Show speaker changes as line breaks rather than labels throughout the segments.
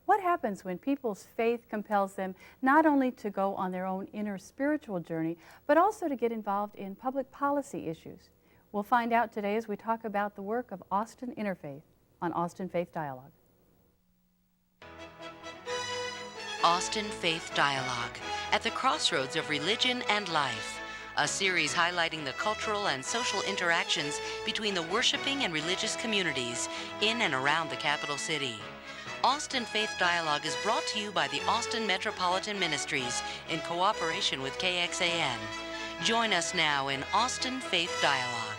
What happens when people's faith compels them not only to go on their own inner spiritual journey, but also to get involved in public policy issues? We'll find out today as we talk about the work of Austin Interfaith on Austin Faith Dialogue.
Austin Faith Dialogue, at the crossroads of religion and life. A series highlighting the cultural and social interactions between the worshiping and religious communities in and around the capital city. Austin Faith Dialogue is brought to you by the Austin Metropolitan Ministries in cooperation with KXAN. Join us now in Austin Faith Dialogue.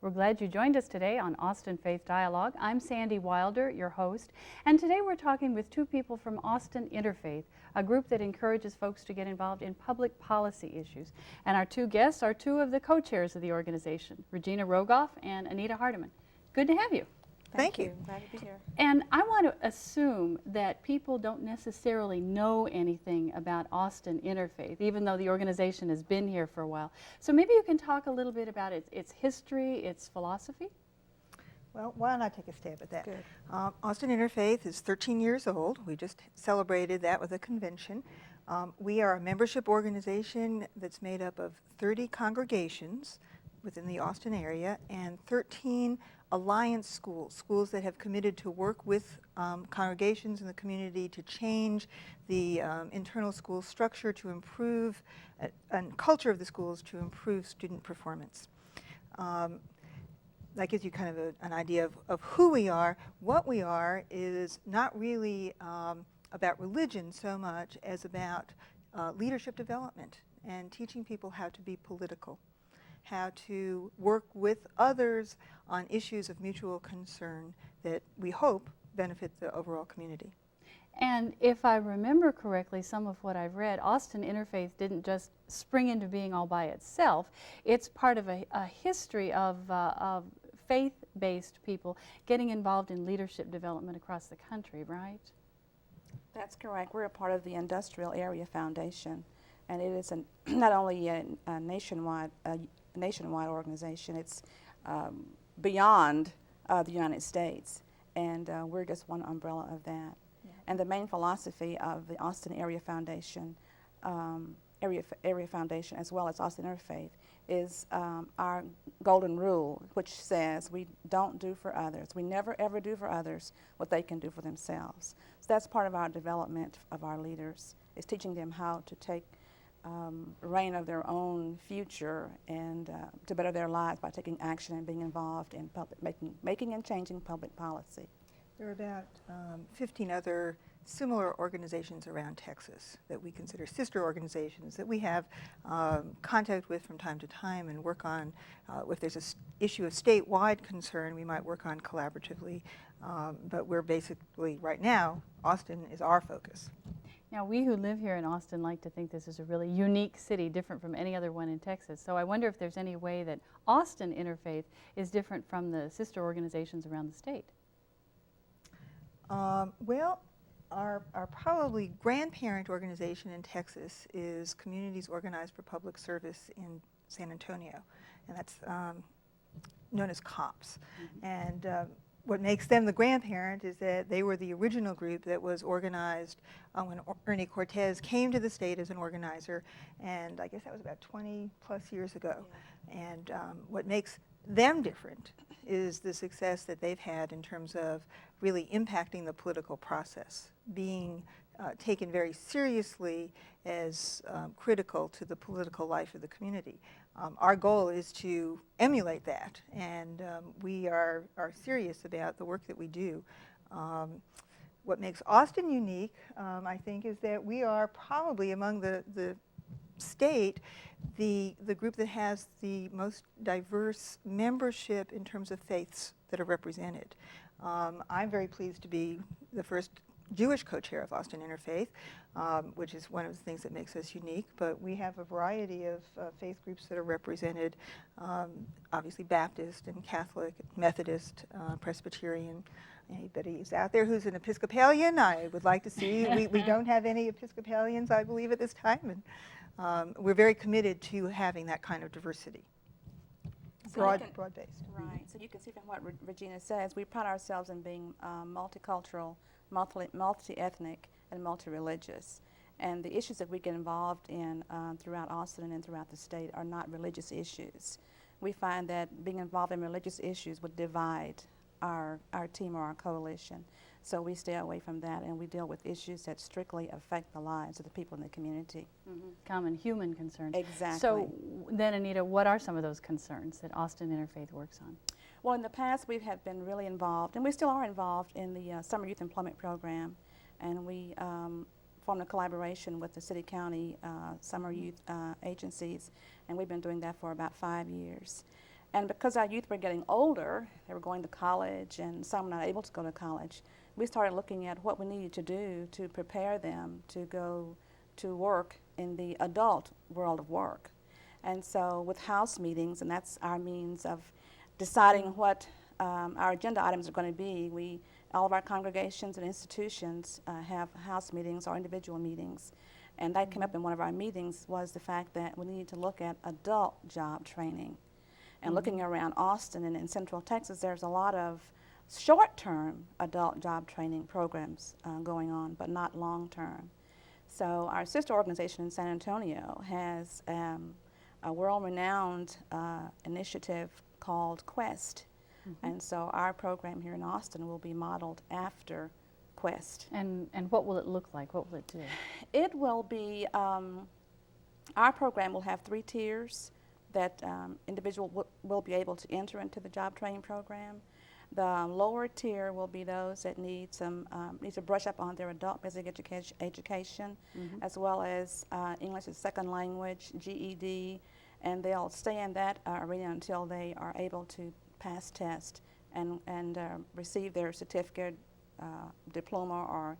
We're glad you joined us today on Austin Faith Dialogue. I'm Sandy Wilder, your host, and today we're talking with two people from Austin Interfaith, a group that encourages folks to get involved in public policy issues. And our two guests are two of the co-chairs of the organization, Regina Rogoff and Anita Hardiman. Good to have you.
Thank you. Glad to be here.
And I want to assume that people don't necessarily know anything about Austin Interfaith, even though the organization has been here for a while. So maybe you can talk a little bit about its history, its philosophy?
Well, why don't I take a stab at that?
Good.
Austin Interfaith is 13 years old. We just celebrated that with a convention. We are a membership organization that's made up of 30 congregations within the Austin area and 13 alliance schools that have committed to work with congregations in the community to change the internal school structure, to improve and culture of the schools, to improve student performance. That gives you kind of an idea of who we are. What we are is not really about religion so much as about leadership development and teaching people how to be political, how to work with others on issues of mutual concern that we hope benefit the overall community.
And if I remember correctly, some of what I've read, Austin Interfaith didn't just spring into being all by itself. It's part of a history of faith-based people getting involved in leadership development across the country, right?
That's correct. We're a part of the Industrial Area Foundation, and it is not only a nationwide organization. It's beyond the United States, and we're just one umbrella of that. Yeah. And the main philosophy of the Austin Area Foundation, Area Foundation, as well as Austin Interfaith, is our golden rule, which says we don't do for others. We never ever do for others what they can do for themselves. So that's part of our development of our leaders, is teaching them how to take reign of their own future and to better their lives by taking action and being involved in making and changing public policy.
There are about 15 other similar organizations around Texas that we consider sister organizations that we have contact with from time to time and work on. If there's an issue of statewide concern, we might work on collaboratively. But we're basically, right now, Austin is our focus.
Now, we who live here in Austin like to think this is a really unique city, different from any other one in Texas. So I wonder if there's any way that Austin Interfaith is different from the sister organizations around the state.
Well, our probably grandparent organization in Texas is Communities Organized for Public Service in San Antonio, and that's known as COPS. Mm-hmm. And what makes them the grandparent is that they were the original group that was organized when Ernie Cortez came to the state as an organizer, and I guess that was about 20 plus years ago. Yeah. And what makes them different is the success that they've had in terms of really impacting the political process, being taken very seriously as critical to the political life of the community. Our goal is to emulate that, and we are serious about the work that we do. What makes Austin unique, I think, is that we are probably among the state the group that has the most diverse membership in terms of faiths that are represented. I'm very pleased to be the first Jewish co-chair of Austin Interfaith, which is one of the things that makes us unique, but we have a variety of faith groups that are represented, obviously Baptist and Catholic, Methodist, Presbyterian. Anybody who's out there who's an Episcopalian, I would like to see. We don't have any Episcopalians, I believe, at this time, and we're very committed to having that kind of diversity. broad-based.
Right. So you can see from what Regina says, we pride ourselves in being multicultural, multi-ethnic, and multi-religious. And the issues that we get involved in throughout Austin and throughout the state are not religious issues. We find that being involved in religious issues would divide our team or our coalition. So we stay away from that, and we deal with issues that strictly affect the lives of the people in the community.
Common human concerns.
Exactly.
So then, Anita, what are some of those concerns that Austin Interfaith works on?
Well, in the past, we have been really involved, and we still are involved in the Summer Youth Employment Program, and we formed a collaboration with the city-county summer youth agencies, and we've been doing that for about 5 years. And because our youth were getting older, they were going to college, and some were not able to go to college, we started looking at what we needed to do to prepare them to go to work in the adult world of work. And so with house meetings, and that's our means of deciding what our agenda items are going to be, all of our congregations and institutions have house meetings or individual meetings. And that came up in one of our meetings, was the fact that we need to look at adult job training. And looking around Austin and in Central Texas, there's a lot of short-term adult job training programs going on, but not long-term. So our sister organization in San Antonio has a world-renowned initiative called Quest. And so our program here in Austin will be modeled after Quest.
And what will it look like? What will it do?
It will be, our program will have 3 tiers that individual will be able to enter into the job training program. The lower tier will be those that need to brush up on their adult basic education, as well as English as second language, GED, and they'll stay in that arena until they are able to pass test and receive their certificate, diploma,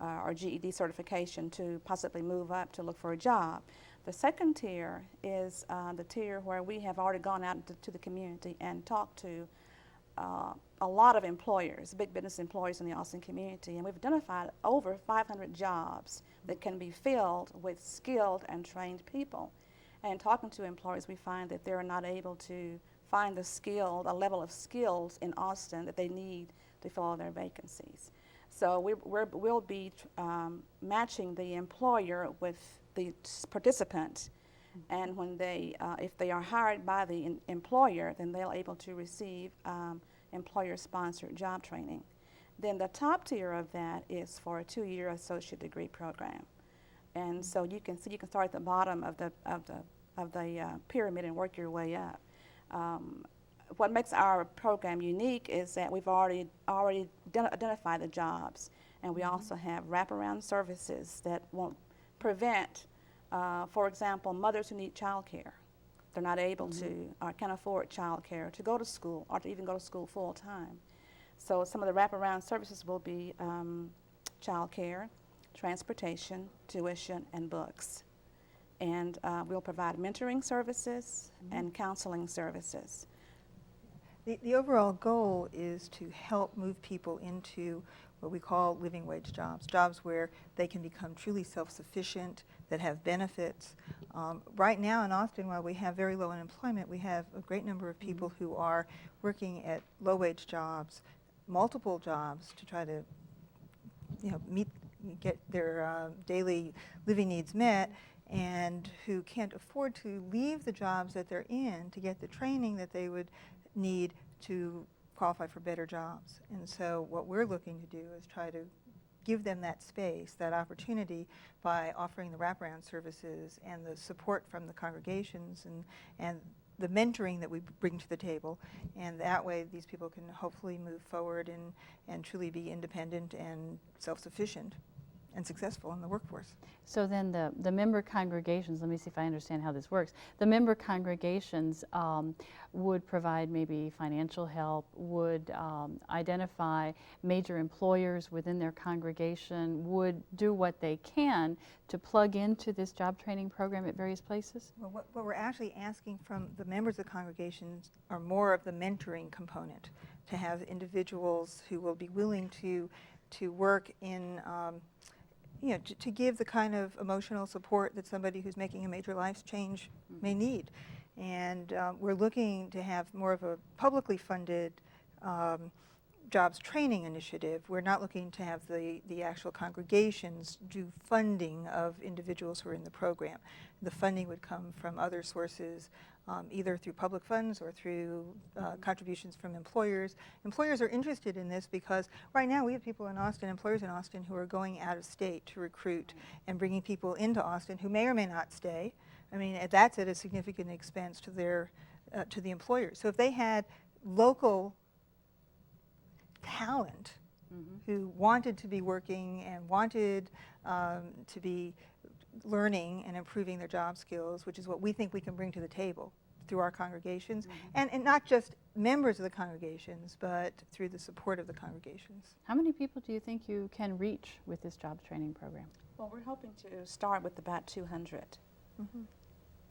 or GED certification to possibly move up to look for a job. The second tier is the tier where we have already gone out to the community and talked to a lot of employers, big business employers in the Austin community, and we've identified over 500 jobs that can be filled with skilled and trained people. And talking to employers, we find that they're not able to find a level of skills in Austin that they need to fill all their vacancies. So we'll be matching the employer with the participant, and when if they are hired by the employer, then they're able to receive employer-sponsored job training. Then the top tier of that is for a 2-year associate degree program, and so you can start at the bottom of the pyramid and work your way up. What makes our program unique is that we've already identified the jobs, and we also have wraparound services that won't prevent, for example, mothers who need child care. They're not able to or can't afford child care to go to school or to even go to school full time. So some of the wraparound services will be child care, transportation, tuition, and books. And we'll provide mentoring services and counseling services.
The overall goal is to help move people into what we call living wage jobs, jobs where they can become truly self-sufficient, that have benefits. Right now in Austin, while we have very low unemployment, we have a great number of people who are working at low-wage jobs, multiple jobs, to try to get their daily living needs met, and who can't afford to leave the jobs that they're in to get the training that they would need to qualify for better jobs. And so what we're looking to do is try to give them that space, that opportunity, by offering the wraparound services and the support from the congregations and the mentoring that we bring to the table. And that way these people can hopefully move forward and truly be independent and self-sufficient and successful in the workforce.
So then the member congregations, let me see if I understand how this works. The member congregations would provide maybe financial help, would identify major employers within their congregation, would do what they can to plug into this job training program at various places?
Well, what we're actually asking from the members of the congregations are more of the mentoring component, to have individuals who will be willing to work in to give the kind of emotional support that somebody who's making a major life change may need. And we're looking to have more of a publicly funded jobs training initiative. We're not looking to have the actual congregations do funding of individuals who are in the program. The funding would come from other sources, either through public funds or through contributions from employers. Employers are interested in this because right now we have people in Austin, employers in Austin, who are going out of state to recruit and bringing people into Austin who may or may not stay. I mean, that's at a significant expense to their to the employers. So if they had local talent who wanted to be working and wanted to be learning and improving their job skills, which is what we think we can bring to the table through our congregations, and not just members of the congregations, but through the support of the congregations.
How many people do you think you can reach with this jobs training program?
Well, we're hoping to start with about 200.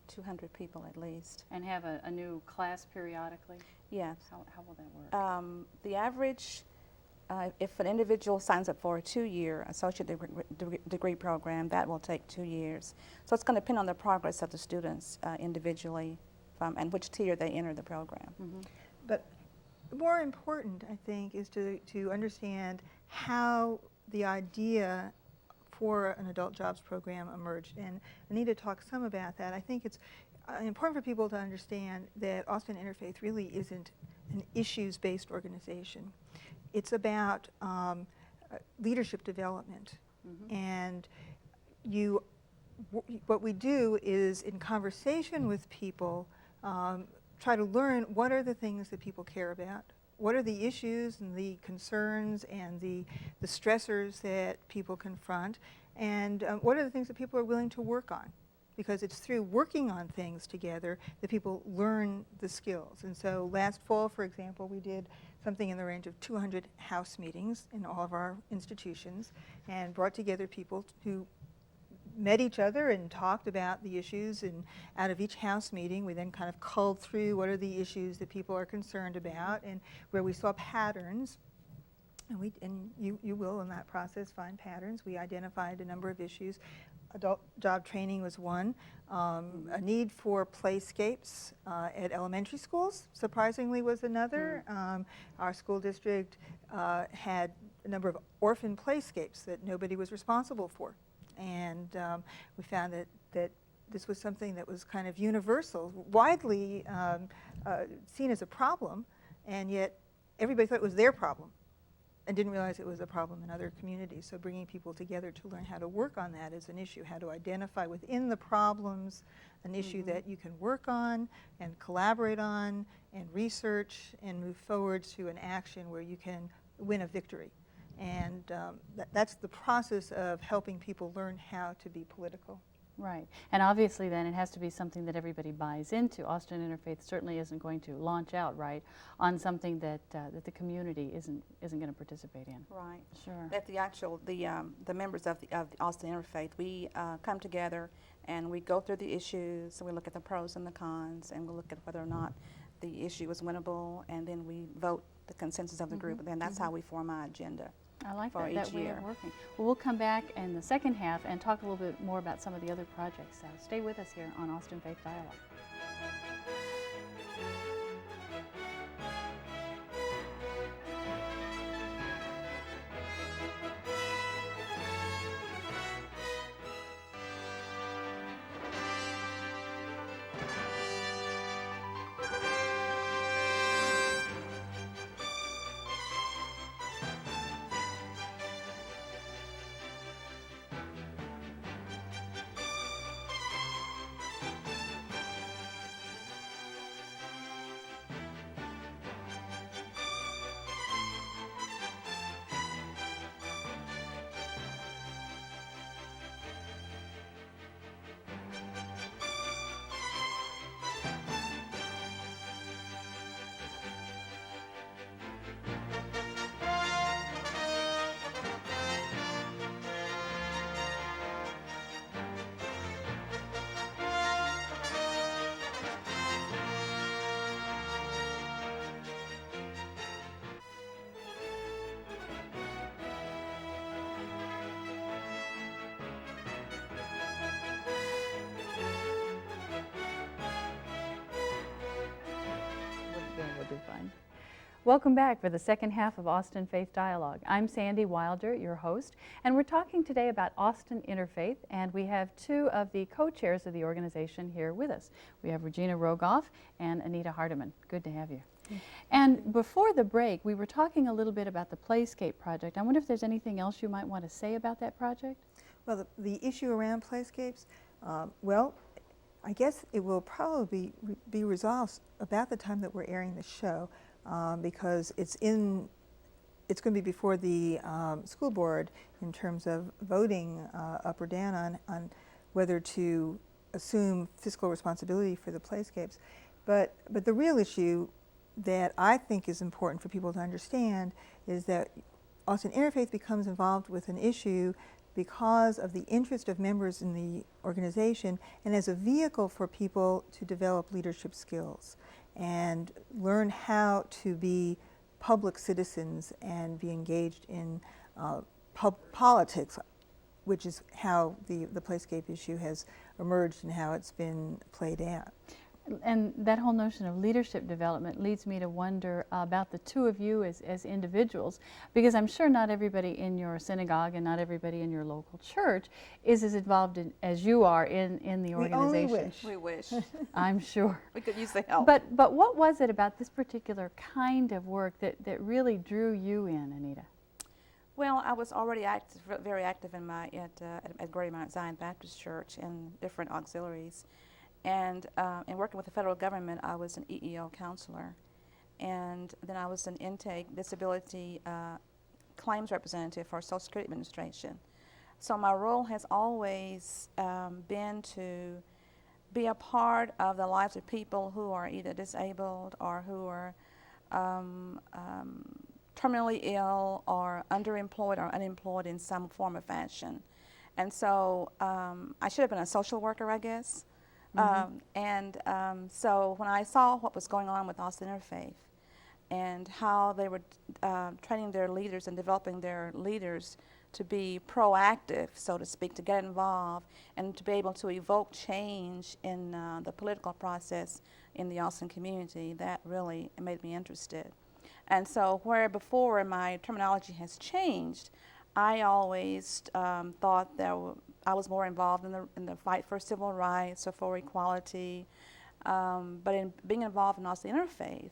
200 people at least.
And have a new class periodically?
Yes.
How will that work?
The average, if an individual signs up for a 2-year associate degree program, that will take 2 years. So it's going to depend on the progress of the students individually and which tier they enter the program.
But more important, I think, is to understand how the idea for an adult jobs program emerged. And I need to talk some about that. I think it's important for people to understand that Austin Interfaith really isn't an issues-based organization. It's about leadership development. And what we do is, in conversation with people, try to learn what are the things that people care about, what are the issues and the concerns and the stressors that people confront, and what are the things that people are willing to work on? Because it's through working on things together that people learn the skills. And so last fall, for example, we did something in the range of 200 house meetings in all of our institutions and brought together people who met each other and talked about the issues, and out of each house meeting we then kind of culled through what are the issues that people are concerned about, and where we saw patterns, and you will in that process find patterns. We identified a number of issues. Adult job training was one. A need for playscapes at elementary schools, surprisingly, was another. Our school district had a number of orphan playscapes that nobody was responsible for. And we found that this was something that was kind of universal, widely seen as a problem, and yet everybody thought it was their problem and didn't realize it was a problem in other communities. So bringing people together to learn how to work on that is an issue, how to identify within the problems an issue that you can work on and collaborate on and research and move forward to an action where you can win a victory. And that's the process of helping people learn how to be political.
Right. And obviously then it has to be something that everybody buys into. Austin Interfaith certainly isn't going to launch out, right, on something that that the community isn't going to participate in.
Right.
Sure.
That the members of the Austin Interfaith, we come together and we go through the issues, and we look at the pros and the cons, and we look at whether or not the issue is winnable, and then we vote the consensus of the group, and then that's how we form our agenda.
I like
for
that
each
way
year.
of working. Well, we'll come back in the second half and talk a little bit more about some of the other projects. So stay with us here on Austin Faith Dialogue. Welcome back for the second half of Austin Faith Dialogue. I'm Sandy Wilder, your host, and we're talking today about Austin Interfaith, and we have two of the co-chairs of the organization here with us. We have Regina Rogoff and Anita Hardiman. Good to have you. And before the break, we were talking a little bit about the Playscape project. I wonder if there's anything else you might want to say about that project?
Well, the issue around Playscapes, well, I guess it will probably be resolved about the time that we're airing the show, because it's going to be before the school board in terms of voting up or down on whether to assume fiscal responsibility for the Playscapes. But the real issue that I think is important for people to understand is that Austin Interfaith becomes involved with an issue because of the interest of members in the organization and as a vehicle for people to develop leadership skills and learn how to be public citizens and be engaged in politics, which is how the Playscape issue has emerged and how it's been played out.
And that whole notion of leadership development leads me to wonder about the two of you as individuals, because I'm sure not everybody in your synagogue and not everybody in your local church is as involved as you are in the organization.
We only wish.
We wish.
I'm sure.
We could use the help.
But what was it about this particular kind of work that really drew you in, Anita?
Well, I was already very active at Greater Mount Zion Baptist Church in different auxiliaries. And in working with the federal government, I was an EEO counselor. And then I was an intake disability claims representative for Social Security Administration. So my role has always been to be a part of the lives of people who are either disabled or who are terminally ill or underemployed or unemployed in some form or fashion. And so I should have been a social worker, I guess. So when I saw what was going on with Austin Interfaith and how they were training their leaders and developing their leaders to be proactive, so to speak, to get involved and to be able to evoke change in the political process in the Austin community, that really made me interested. And so where before my terminology has changed, I always thought that I was more involved in the fight for civil rights or for equality. But in being involved in Austin Interfaith,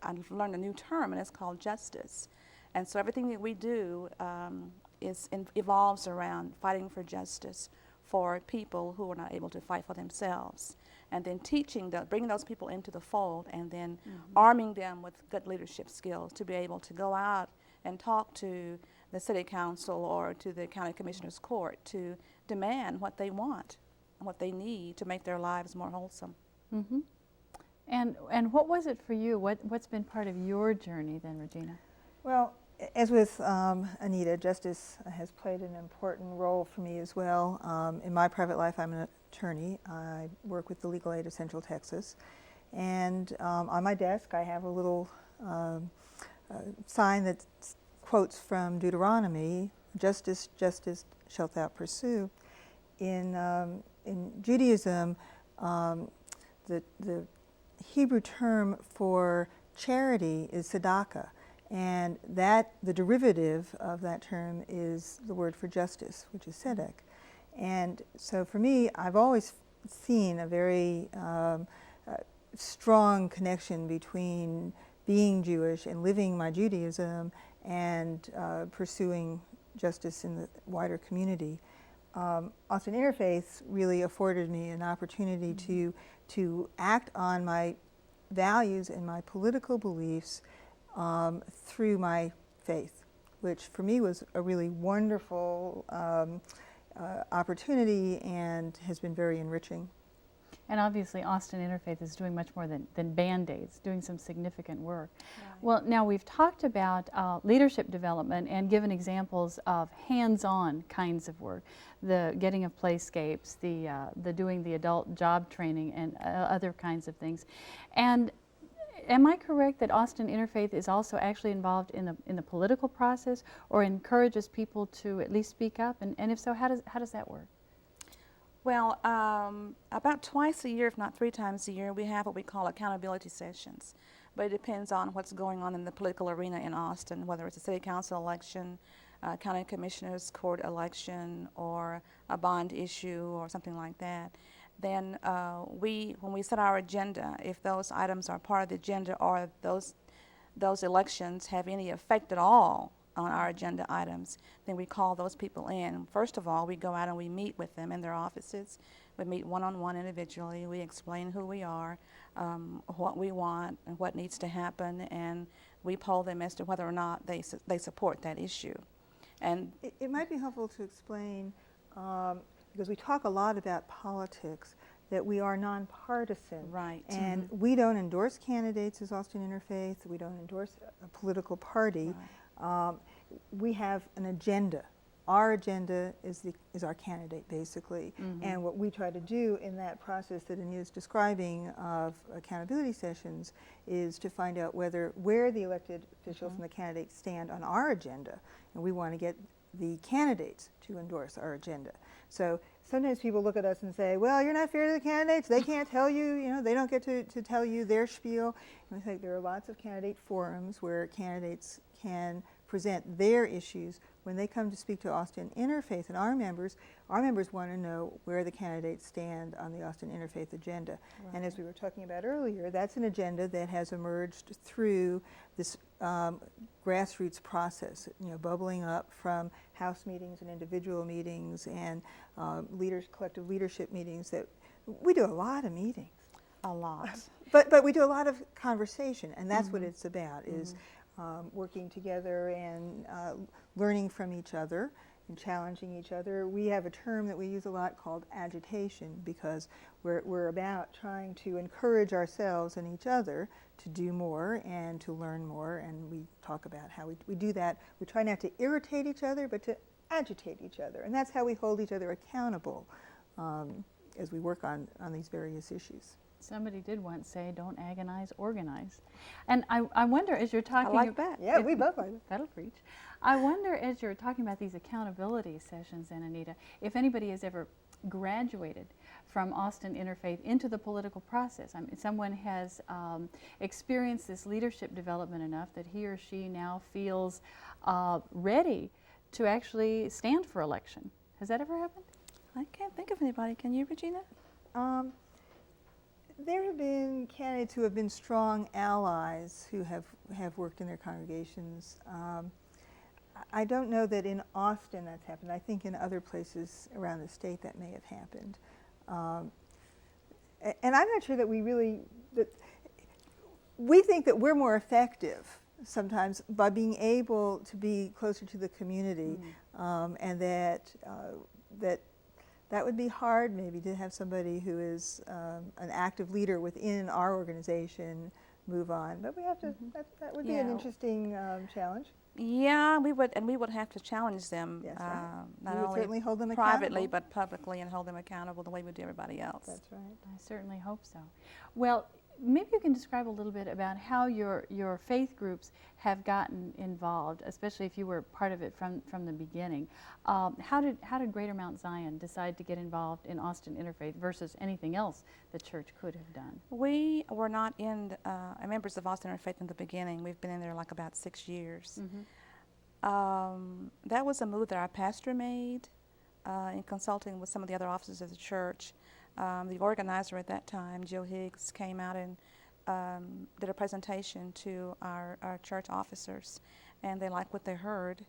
I've learned a new term, and it's called justice. And so everything that we do evolves around fighting for justice for people who are not able to fight for themselves. And then bringing those people into the fold, and then arming them with good leadership skills to be able to go out and talk to the city council or to the county commissioner's court to demand what they want and what they need to make their lives more wholesome.
Mm-hmm. And what was it for you? What's been part of your journey then, Regina?
Well, as with Anita, justice has played an important role for me as well. In my private life, I'm an attorney. I work with the Legal Aid of Central Texas. And on my desk, I have a little sign that quotes from Deuteronomy, justice, justice shalt thou pursue. In Judaism, the Hebrew term for charity is tzedakah, and the derivative of that term is the word for justice, which is tzedek. And so for me, I've always seen a very strong connection between being Jewish and living my Judaism and pursuing justice in the wider community. Austin Interfaith really afforded me an opportunity to act on my values and my political beliefs through my faith, which for me was a really wonderful opportunity and has been very enriching.
And obviously Austin Interfaith is doing much more than Band-Aids, doing some significant work.
Right.
Well, now we've talked about leadership development and given examples of hands-on kinds of work, the getting of playscapes, the doing the adult job training and other kinds of things. And am I correct that Austin Interfaith is also actually involved in the political process or encourages people to at least speak up? And if so, how does that work?
Well, about twice a year, if not 3 times a year, we have what we call accountability sessions. but it depends on what's going on in the political arena in Austin, whether it's a city council election, county commissioners court election, or a bond issue or something like that. Then when we set our agenda, if those items are part of the agenda or those elections have any effect at all on our agenda items, then we call those people in. First of all, we go out and we meet with them in their offices. We meet one-on-one individually. We explain who we are, what we want, and what needs to happen, and we poll them as to whether or not they support that issue. And
it might be helpful to explain, because we talk a lot about politics, that we are nonpartisan.
Right.
And we don't endorse candidates as Austin Interfaith. We don't endorse a political party. Right. We have an agenda. Our agenda is our candidate, basically. And what we try to do in that process that Anita's describing of accountability sessions is to find out where the elected officials and the candidates stand on our agenda. And we want to get the candidates to endorse our agenda. So sometimes people look at us and say, well, you're not fair to the candidates. They can't tell you, they don't get to tell you their spiel. And I think there are lots of candidate forums where candidates can present their issues. When they come to speak to Austin Interfaith and our members want to know where the candidates stand on the Austin Interfaith agenda. Right. And as we were talking about earlier, that's an agenda that has emerged through this grassroots process, bubbling up from house meetings and individual meetings and collective leadership meetings. That we do a lot of meetings.
A lot.
But we do a lot of conversation, and that's what it's about, is working together and learning from each other and challenging each other. We have a term that we use a lot called agitation, because we're about trying to encourage ourselves and each other to do more and to learn more, and we talk about how we do that. We try not to irritate each other, but to agitate each other, and that's how we hold each other accountable as we work on these various issues.
Somebody did once say, don't agonize, organize. And I wonder, as you're talking...
I like that.
Yeah, we both like that.
That'll preach. I wonder, as you're talking about these accountability sessions, and Anita, if anybody has ever graduated from Austin Interfaith into the political process. I mean, someone has experienced this leadership development enough that he or she now feels ready to actually stand for election. Has that ever happened?
I can't think of anybody. Can you, Regina?
There have been candidates who have been strong allies who have worked in their congregations. I don't know that in Austin that's happened. I think in other places around the state that may have happened. And I'm not sure that we think that we're more effective sometimes by being able to be closer to the community, and that would be hard maybe to have somebody who is an active leader within our organization move on. But we have to, that would be an interesting challenge.
Yeah, we would have to challenge them,
Yes, right.
not
We would
only
certainly hold them
privately,
accountable.
but publicly, and hold them accountable the way we do everybody else.
That's right.
I certainly hope so. Well, maybe you can describe a little bit about how your faith groups have gotten involved, especially if you were part of it from the beginning. How did Greater Mount Zion decide to get involved in Austin Interfaith versus anything else the church could have done?
We were not members of Austin Interfaith in the beginning. We've been in there like about 6 years. That was a move that our pastor made in consulting with some of the other officers of the church. The organizer at that time, Joe Higgs, came out and did a presentation to our church officers, and they liked what they heard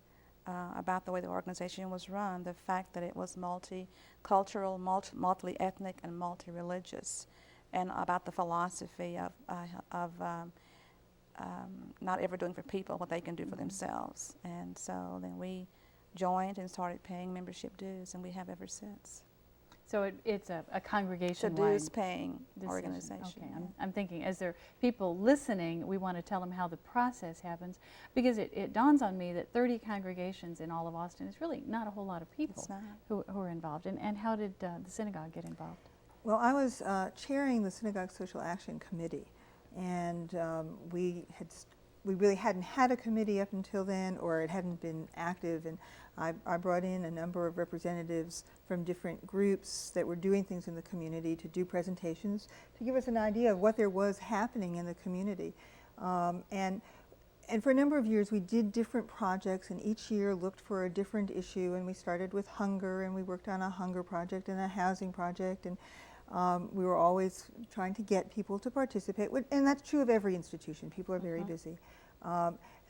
about the way the organization was run, the fact that it was multicultural, multi-ethnic, and multi-religious, and about the philosophy of not ever doing for people what they can do for themselves. And so then we joined and started paying membership dues, and we have ever since.
So it's a congregation-wide
dues-paying organization.
Okay, I'm thinking, as there are people listening, we want to tell them how the process happens, because it dawns on me that 30 congregations in all of Austin is really not a whole lot of people who are involved. And how did the synagogue get involved?
Well, I was chairing the Synagogue Social Action Committee, and we really hadn't had a committee up until then, or it hadn't been active, and I brought in a number of representatives from different groups that were doing things in the community to do presentations to give us an idea of what there was happening in the community. And for a number of years, we did different projects, and each year looked for a different issue. And we started with hunger, and we worked on a hunger project and a housing project, and we were always trying to get people to participate. And that's true of every institution. People are very busy.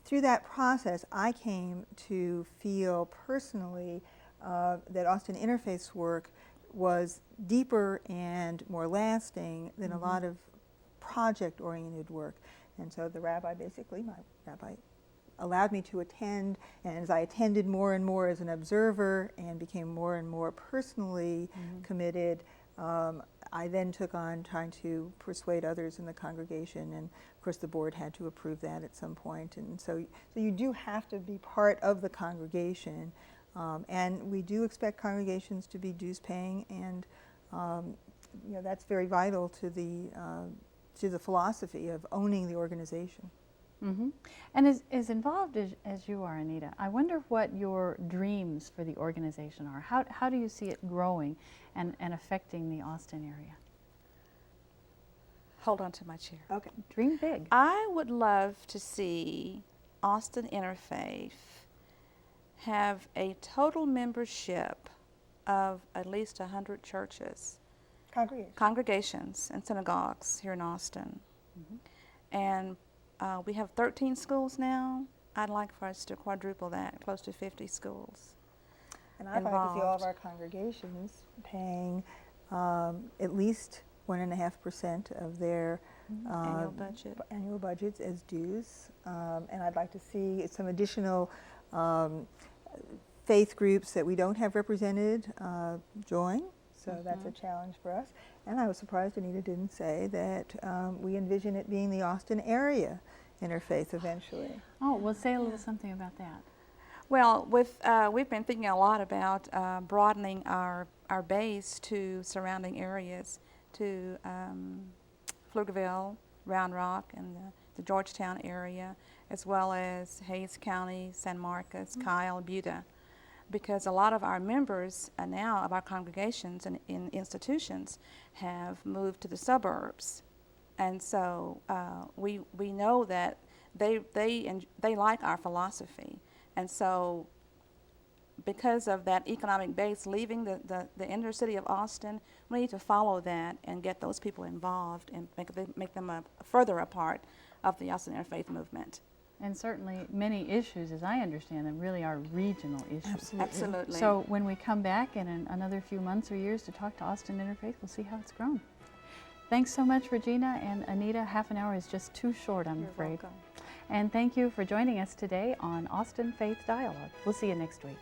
Through that process, I came to feel personally that Austin Interfaith's work was deeper and more lasting than a lot of project-oriented work. And so the rabbi, basically, my rabbi, allowed me to attend, and as I attended more and more as an observer and became more and more personally committed, I then took on trying to persuade others in the congregation, and of course the board had to approve that at some point. And so you do have to be part of the congregation, and we do expect congregations to be dues paying, and you know, that's very vital to the philosophy of owning the organization.
And as involved as you are, Anita, I wonder what your dreams for the organization are. How do you see it growing and affecting the Austin area?
Hold on to my chair.
Okay.
Dream big.
I would love to see Austin Interfaith have a total membership of at least 100 churches, congregations and synagogues here in Austin. And we have 13 schools now. I'd like for us to quadruple that, close to 50 schools.
And I'd like to see all of our congregations paying at least 1.5% of their annual budgets as dues. And I'd like to see some additional faith groups that we don't have represented join. So that's a challenge for us. And I was surprised Anita didn't say that we envision it being the Austin area interfaith eventually.
Oh, well, say a little something about that.
Well, we've been thinking a lot about broadening our base to surrounding areas, to Pflugerville, Round Rock, and the Georgetown area, as well as Hayes County, San Marcos, Kyle, Buda, because a lot of our members now of our congregations and in institutions have moved to the suburbs, and so we know that they like our philosophy, and so because of that economic base leaving the inner city of Austin, we need to follow that and get those people involved and make them further a part of the Austin Interfaith movement.
And certainly many issues, as I understand them, really are regional issues.
Absolutely.
So when we come back in another few months or years to talk to Austin Interfaith, we'll see how it's grown. Thanks so much, Regina and Anita. Half an hour is just too short, I'm afraid.
Welcome.
And thank you for joining us today on Austin Faith Dialogue. We'll see you next week.